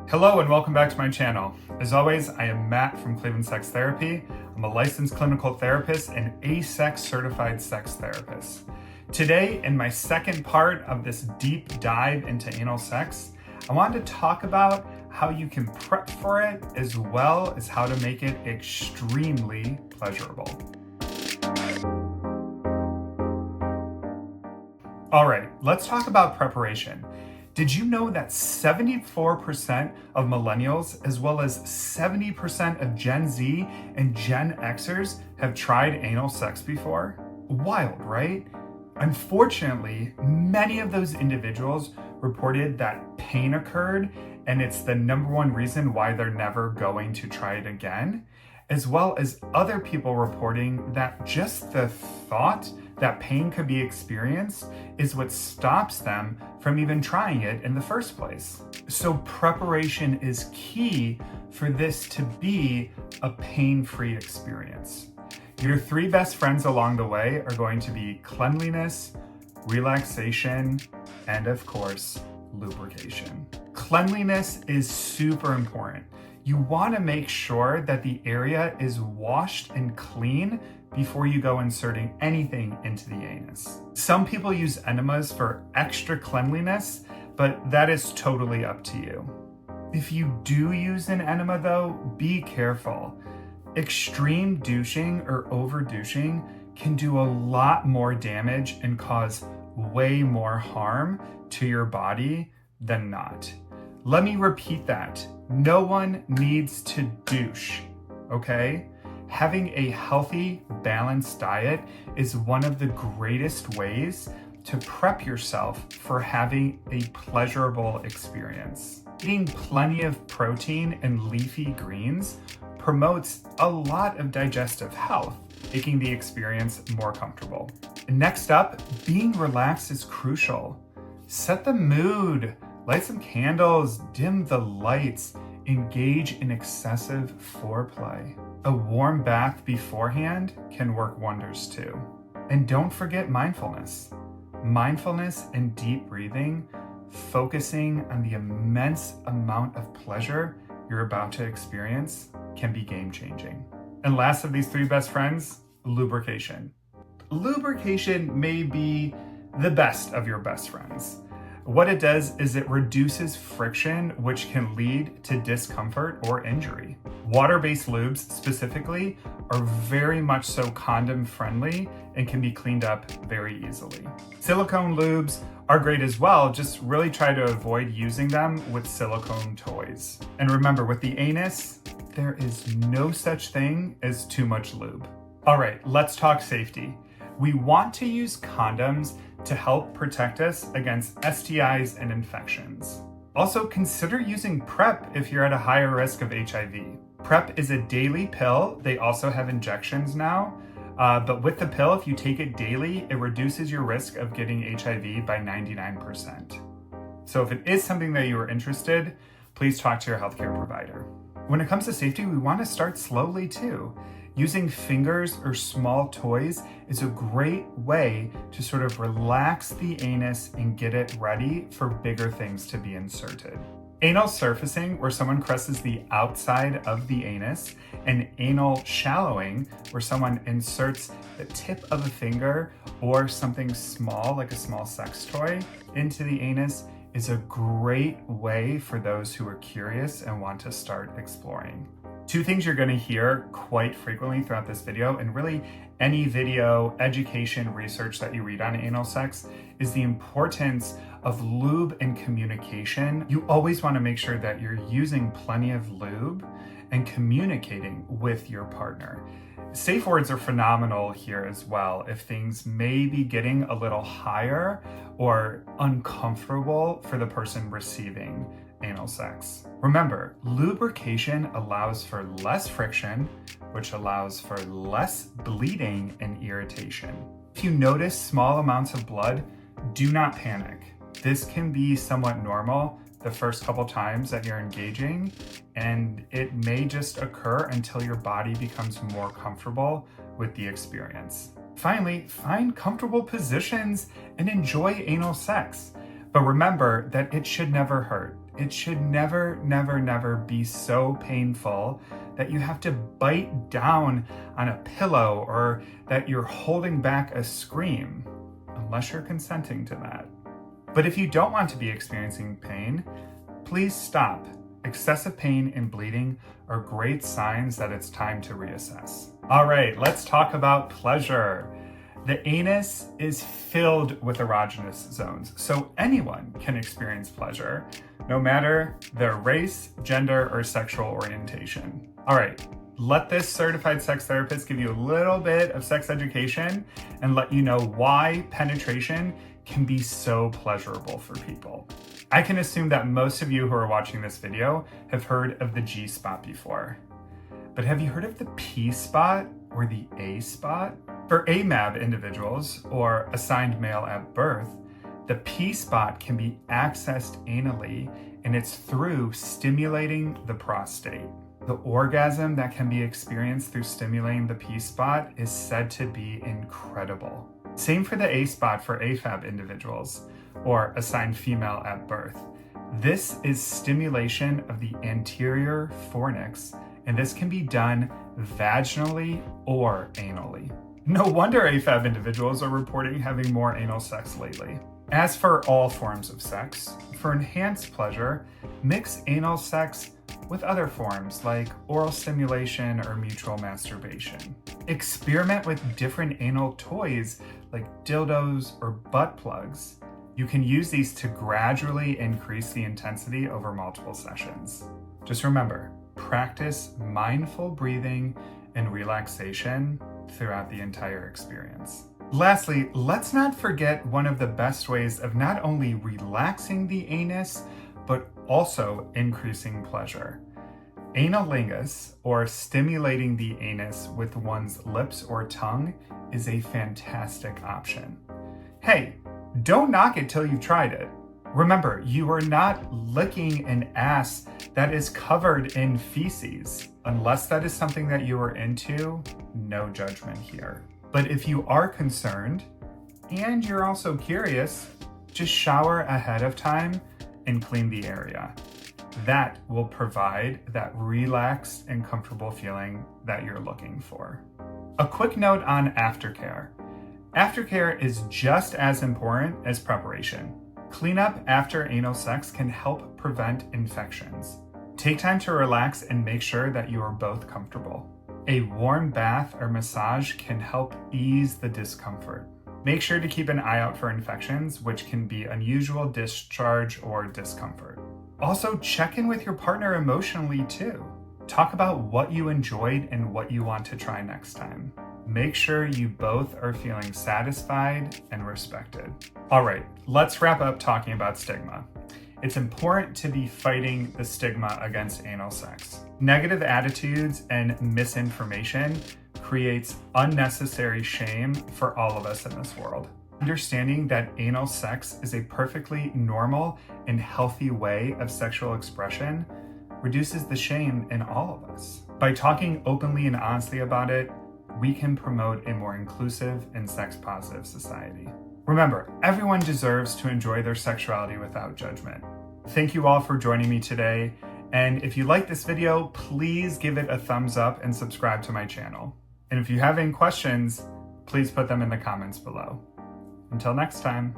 Hello and welcome back to my channel. As always, I am Matt from Cleanliness Sex Therapy. I'm a licensed clinical therapist and ASEX certified sex therapist. Today, in my second part of this deep dive into anal sex, I wanted to talk about how you can prep for it as well as how to make it extremely pleasurable. All right, let's talk about preparation. Did you know that 74% of millennials, as well as 70% of Gen Z and Gen Xers have tried anal sex before? Wild, right? Unfortunately, many of those individuals reported that pain occurred, and it's the number one reason why they're never going to try it again, as well as other people reporting that just the thought that pain could be experienced is what stops them from even trying it in the first place. So preparation is key for this to be a pain-free experience. Your three best friends along the way are going to be cleanliness, relaxation, and of course, lubrication. Cleanliness is super important. You want to make sure that the area is washed and clean before you go inserting anything into the anus. Some people use enemas for extra cleanliness, but that is totally up to you. If you do use an enema though, be careful. Extreme douching or over douching can do a lot more damage and cause way more harm to your body than not. Let me repeat that. No one needs to douche, okay? Having a healthy, balanced diet is one of the greatest ways to prep yourself for having a pleasurable experience. Eating plenty of protein and leafy greens promotes a lot of digestive health, making the experience more comfortable. Next up, being relaxed is crucial. Set the mood, light some candles, dim the lights, engage in excessive foreplay. A warm bath beforehand can work wonders too. And don't forget mindfulness. Mindfulness and deep breathing, focusing on the immense amount of pleasure you're about to experience, can be game-changing. And last of these three best friends, lubrication. Lubrication may be the best of your best friends. What it does is it reduces friction, which can lead to discomfort or injury. Water-based lubes specifically are very much so condom friendly and can be cleaned up very easily. Silicone lubes are great as well, just really try to avoid using them with silicone toys. And remember, with the anus, there is no such thing as too much lube. All right, let's talk safety. We want to use condoms to help protect us against STIs and infections. Also, consider using PrEP if you're at a higher risk of HIV. PrEP is a daily pill. They also have injections now, but with the pill, if you take it daily, it reduces your risk of getting HIV by 99%. So if it is something that you are interested, please talk to your healthcare provider. When it comes to safety, we want to start slowly too. Using fingers or small toys is a great way to sort of relax the anus and get it ready for bigger things to be inserted. Anal surfacing, where someone caresses the outside of the anus, and anal shallowing, where someone inserts the tip of a finger or something small, like a small sex toy, into the anus, is a great way for those who are curious and want to start exploring. Two things you're going to hear quite frequently throughout this video, and really any video, education, research that you read on anal sex, is the importance of lube and communication. You always want to make sure that you're using plenty of lube and communicating with your partner. Safe words are phenomenal here as well if things may be getting a little higher or uncomfortable for the person receiving anal sex. Remember, lubrication allows for less friction, which allows for less bleeding and irritation. If you notice small amounts of blood, do not panic. This can be somewhat normal the first couple times that you're engaging, and it may just occur until your body becomes more comfortable with the experience. Finally, find comfortable positions and enjoy anal sex. But remember that it should never hurt. it should never, never, never be so painful that you have to bite down on a pillow or that you're holding back a scream, unless you're consenting to that. But if you don't want to be experiencing pain, please stop. Excessive pain and bleeding are great signs that it's time to reassess. All right, let's talk about pleasure. The anus is filled with erogenous zones, so anyone can experience pleasure, no matter their race, gender, or sexual orientation. All right, let this certified sex therapist give you a little bit of sex education and let you know why penetration can be so pleasurable for people. I can assume that most of you who are watching this video have heard of the G spot before. But have you heard of the P spot or the A spot? For AMAB individuals, or assigned male at birth, the P spot can be accessed anally, and it's through stimulating the prostate. The orgasm that can be experienced through stimulating the P spot is said to be incredible. Same for the A spot for AFAB individuals, or assigned female at birth. This is stimulation of the anterior fornix, and this can be done vaginally or anally. No wonder AFAB individuals are reporting having more anal sex lately. As for all forms of sex, for enhanced pleasure, mix anal sex with other forms like oral stimulation or mutual masturbation. Experiment with different anal toys like dildos or butt plugs. You can use these to gradually increase the intensity over multiple sessions. Just remember, practice mindful breathing and relaxation throughout the entire experience. Lastly, let's not forget one of the best ways of not only relaxing the anus, but also increasing pleasure. Analingus, or stimulating the anus with one's lips or tongue, is a fantastic option. Hey, don't knock it till you've tried it. Remember, you are not licking an ass that is covered in feces. Unless that is something that you are into, no judgment here. But if you are concerned, and you're also curious, just shower ahead of time and clean the area. That will provide that relaxed and comfortable feeling that you're looking for. A quick note on aftercare. Aftercare is just as important as preparation. Cleanup after anal sex can help prevent infections. Take time to relax and make sure that you are both comfortable. A warm bath or massage can help ease the discomfort. Make sure to keep an eye out for infections, which can be unusual discharge or discomfort. Also, check in with your partner emotionally too. Talk about what you enjoyed and what you want to try next time. Make sure you both are feeling satisfied and respected. All right, let's wrap up talking about stigma. It's important to be fighting the stigma against anal sex. Negative attitudes and misinformation creates unnecessary shame for all of us in this world. Understanding that anal sex is a perfectly normal and healthy way of sexual expression reduces the shame in all of us. By talking openly and honestly about it, we can promote a more inclusive and sex-positive society. Remember, everyone deserves to enjoy their sexuality without judgment. Thank you all for joining me today, and if you like this video, please give it a thumbs up and subscribe to my channel. And if you have any questions, please put them in the comments below. Until next time.